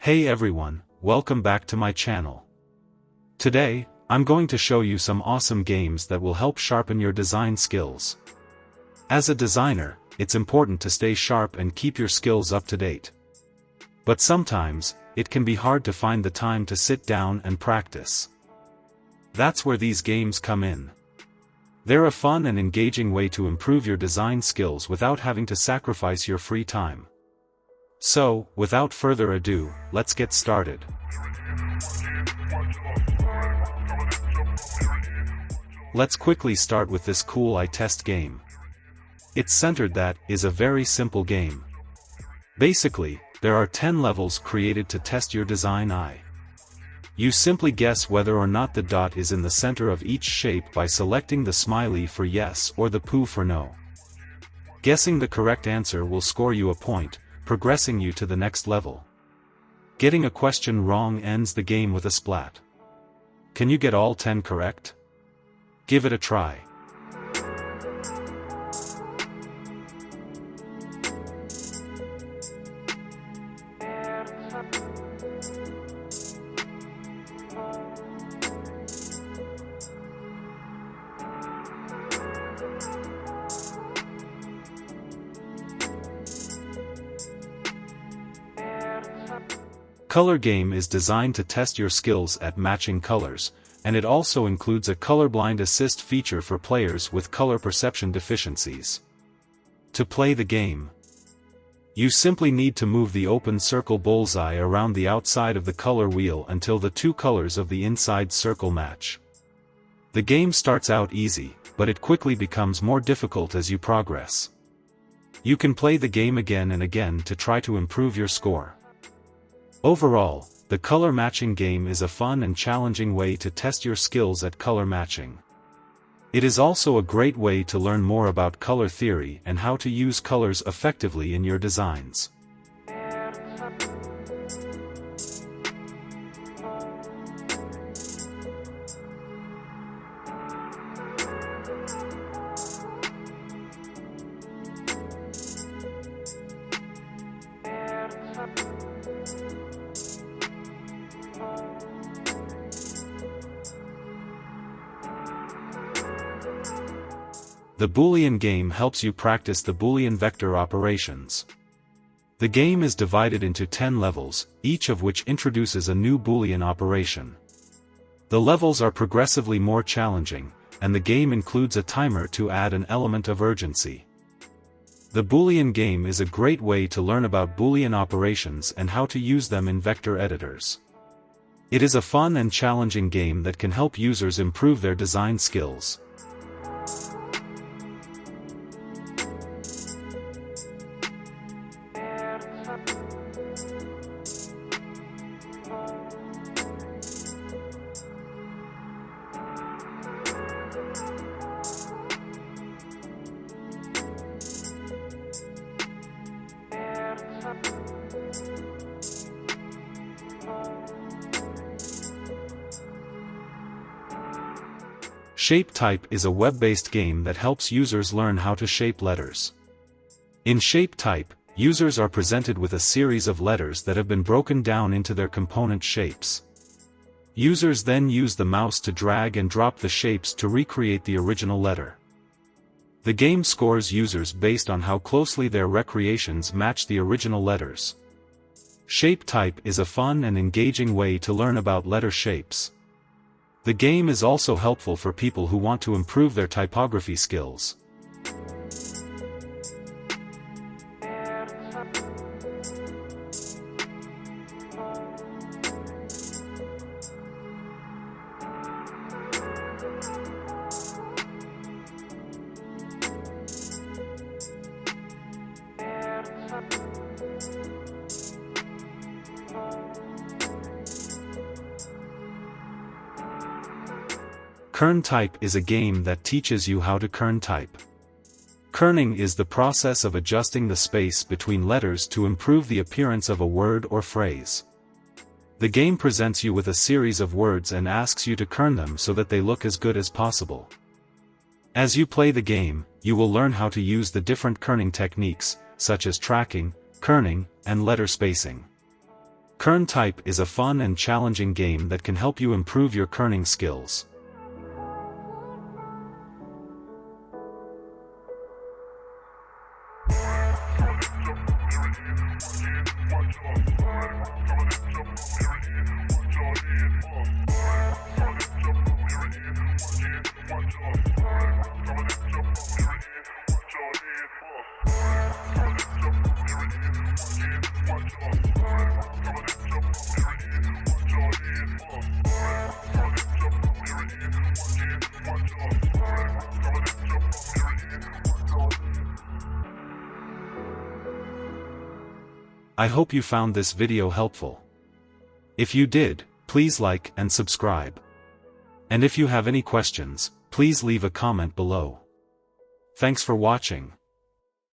Hey everyone, welcome back to my channel. Today, I'm going to show you some awesome games that will help sharpen your design skills. As a designer, it's important to stay sharp and keep your skills up to date. But sometimes, it can be hard to find the time to sit down and practice. That's where these games come in. They're a fun and engaging way to improve your design skills without having to sacrifice your free time. So, without further ado, let's get started. Let's quickly start with this cool eye test game. It's centered that is a very simple game. Basically, there are 10 levels created to test your design eye. You simply guess whether or not the dot is in the center of each shape by selecting the smiley for yes or the poo for no. Guessing the correct answer will score you a point, progressing you to the next level. Getting a question wrong ends the game with a splat. Can you get all 10 correct? Give it a try. Color Game is designed to test your skills at matching colors, and it also includes a colorblind assist feature for players with color perception deficiencies. To play the game, you simply need to move the open circle bullseye around the outside of the color wheel until the two colors of the inside circle match. The game starts out easy, but it quickly becomes more difficult as you progress. You can play the game again and again to try to improve your score. Overall, the color matching game is a fun and challenging way to test your skills at color matching. It is also a great way to learn more about color theory and how to use colors effectively in your designs. The Boolean Game helps you practice the Boolean vector operations. The game is divided into 10 levels, each of which introduces a new Boolean operation. The levels are progressively more challenging, and the game includes a timer to add an element of urgency. The Boolean Game is a great way to learn about Boolean operations and how to use them in vector editors. It is a fun and challenging game that can help users improve their design skills. Shape Type is a web-based game that helps users learn how to shape letters. In Shape Type, users are presented with a series of letters that have been broken down into their component shapes. Users then use the mouse to drag and drop the shapes to recreate the original letter. The game scores users based on how closely their recreations match the original letters. Shape Type is a fun and engaging way to learn about letter shapes. The game is also helpful for people who want to improve their typography skills. Kern Type is a game that teaches you how to kern type. Kerning is the process of adjusting the space between letters to improve the appearance of a word or phrase. The game presents you with a series of words and asks you to kern them so that they look as good as possible. As you play the game, you will learn how to use the different kerning techniques, such as tracking, kerning, and letter spacing. Kern Type is a fun and challenging game that can help you improve your kerning skills. I hope you found this video helpful. If you did, please like and subscribe. And if you have any questions, please leave a comment below. Thanks for watching.